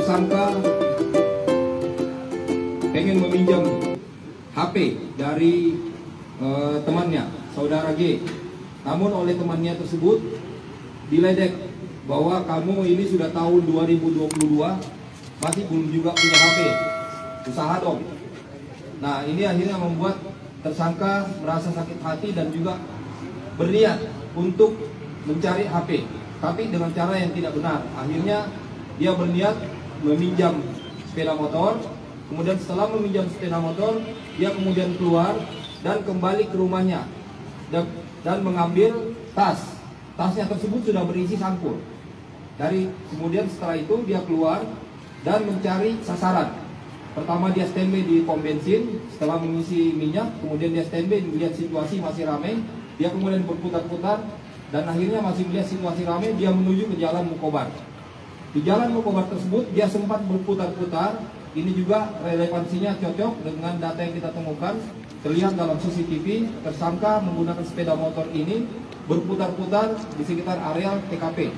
tersangka pengen meminjam HP dari temannya, saudara G. Namun oleh temannya tersebut diledek bahwa kamu ini sudah tahun 2022 masih belum juga punya HP, usaha dong. Nah, ini akhirnya membuat tersangka merasa sakit hati dan juga berniat untuk mencari HP, tapi dengan cara yang tidak benar. Akhirnya dia berniat meminjam sepeda motor. Kemudian setelah meminjam sepeda motor, dia kemudian keluar dan kembali ke rumahnya dan mengambil tas. Tasnya tersebut sudah berisi sangkur. Kemudian setelah itu dia keluar dan mencari sasaran. Pertama dia standby di pom bensin setelah mengisi minyak. Kemudian dia standby melihat situasi masih ramai. Dia kemudian berputar-putar dan akhirnya masih melihat situasi ramai. Dia menuju ke jalan Mukobar. Di jalan Mukobar tersebut dia sempat berputar-putar. Ini juga relevansinya cocok dengan data yang kita temukan. Terlihat dalam CCTV tersangka menggunakan sepeda motor ini berputar-putar di sekitar area TKP.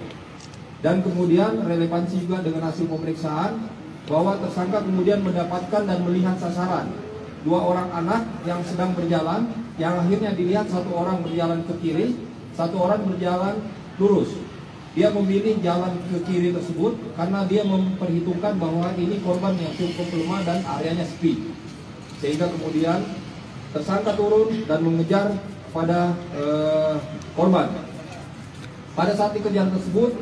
Dan kemudian relevansi juga dengan hasil pemeriksaan bahwa tersangka kemudian mendapatkan dan melihat sasaran 2 orang anak yang sedang berjalan, yang akhirnya dilihat 1 orang berjalan ke kiri, 1 orang berjalan lurus. Dia memilih jalan ke kiri tersebut karena dia memperhitungkan bahwa ini korban yang cukup lemah dan areanya sepi. Sehingga kemudian tersangka turun dan mengejar pada korban. Pada saat dikejar tersebut,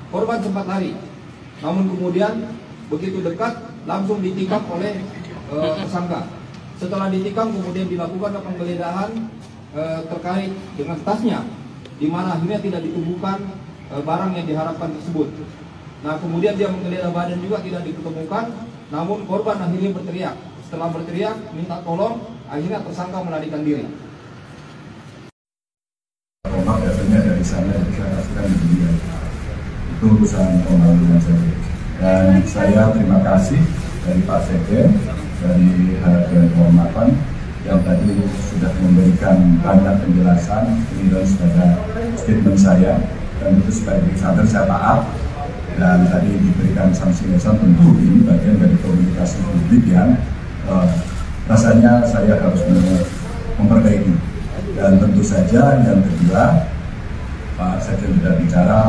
korban sempat lari. Namun kemudian begitu dekat langsung ditikam oleh tersangka. Setelah ditikam kemudian dilakukan penggeledahan terkait dengan tasnya, di mana akhirnya tidak ditemukan barang yang diharapkan tersebut. Nah, kemudian dia menggeledah badan juga tidak ditemukan. Namun korban akhirnya berteriak. Setelah berteriak minta tolong, akhirnya tersangka melarikan diri. Maaf datanya dari sana saya sedang di itu urusan pembangunan saja. Dan saya terima kasih dari Pak Sekjen, dari Harga Kehormatan yang tadi sudah memberikan banyak penjelasan penilaian pada statement saya, dan itu sebagai kader saya taat. Dan tadi diberikan sanksi lesan, tentu ini bagian dari komunikasi publik yang rasanya saya harus memperbaiki. Dan tentu saja yang kedua, Pak Sekjen sudah bicara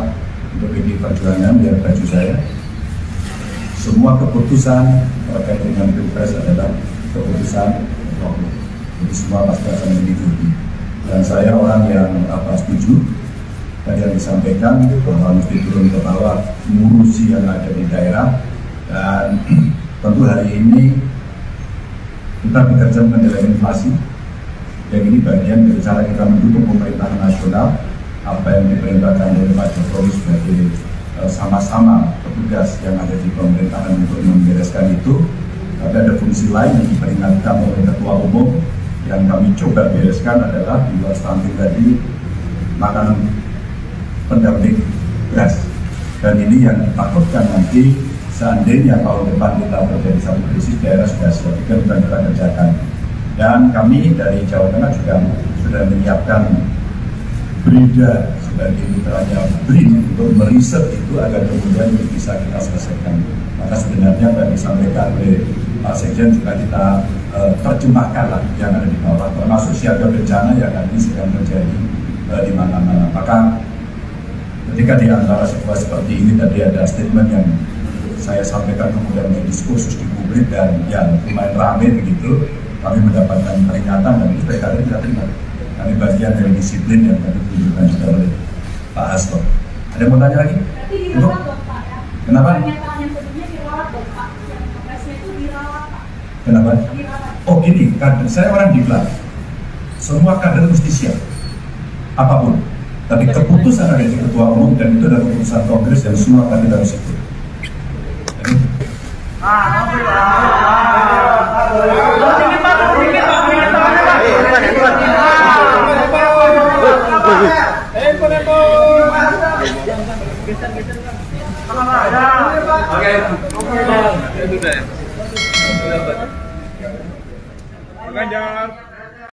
untuk PD Perjuangan, biar baju saya. Semua keputusan terkait dengan Pilpres adalah keputusan Allah. Jadi semua pasti akan mengikuti. Dan saya orang yang setuju tadi yang disampaikan bahwa mesti turun ke bawah, mengurusi yang ada di daerah. Dan tentu hari ini kita bekerja mengendalikan inflasi. Dan ini bagian dari cara kita mendukung pemerintahan nasional, apa yang diperintahkan oleh Pak Jokowi sebagai sama-sama petugas yang ada di pemerintahan untuk membereskan itu. Tapi ada fungsi lain yang diperingatkan oleh Ketua Umum yang kami coba bereskan adalah di luar stunting tadi, makanan pendamping beras. Dan ini yang ditakutkan nanti seandainya tahun depan kita terjadi satu krisis, daerah sudah siap, kita kerjakan. Dan kami dari Jawa Tengah juga sudah menyiapkan BRINDA sebagai mitranya BRIN untuk meriset itu agar kemudian bisa kita selesaikan. Maka sebenarnya yang disampaikan oleh Pak Sekjen juga kita terjemahkan lah yang ada di bawah, termasuk siaga bencana yang nanti sedang terjadi di mana-mana. Maka ketika di antara situasi seperti ini tadi ada statement yang saya sampaikan kemudian di diskursus di publik dan yang lumayan ramai begitu, kami mendapatkan peringatan dan itu sebagai kita terima. Kami bagian dari disiplin yang tadi ditunjukkan juga oleh Pak Hasto. Ada yang mau tanya lagi? Untuk? Kenapa? Kenapa? Oh gini, kader, saya orang diklat. Semua kader mesti siap, apapun. Tapi keputusan ada di Ketua Umum dan itu adalah keputusan Kongres dan semua kader harus ikut. Jadi,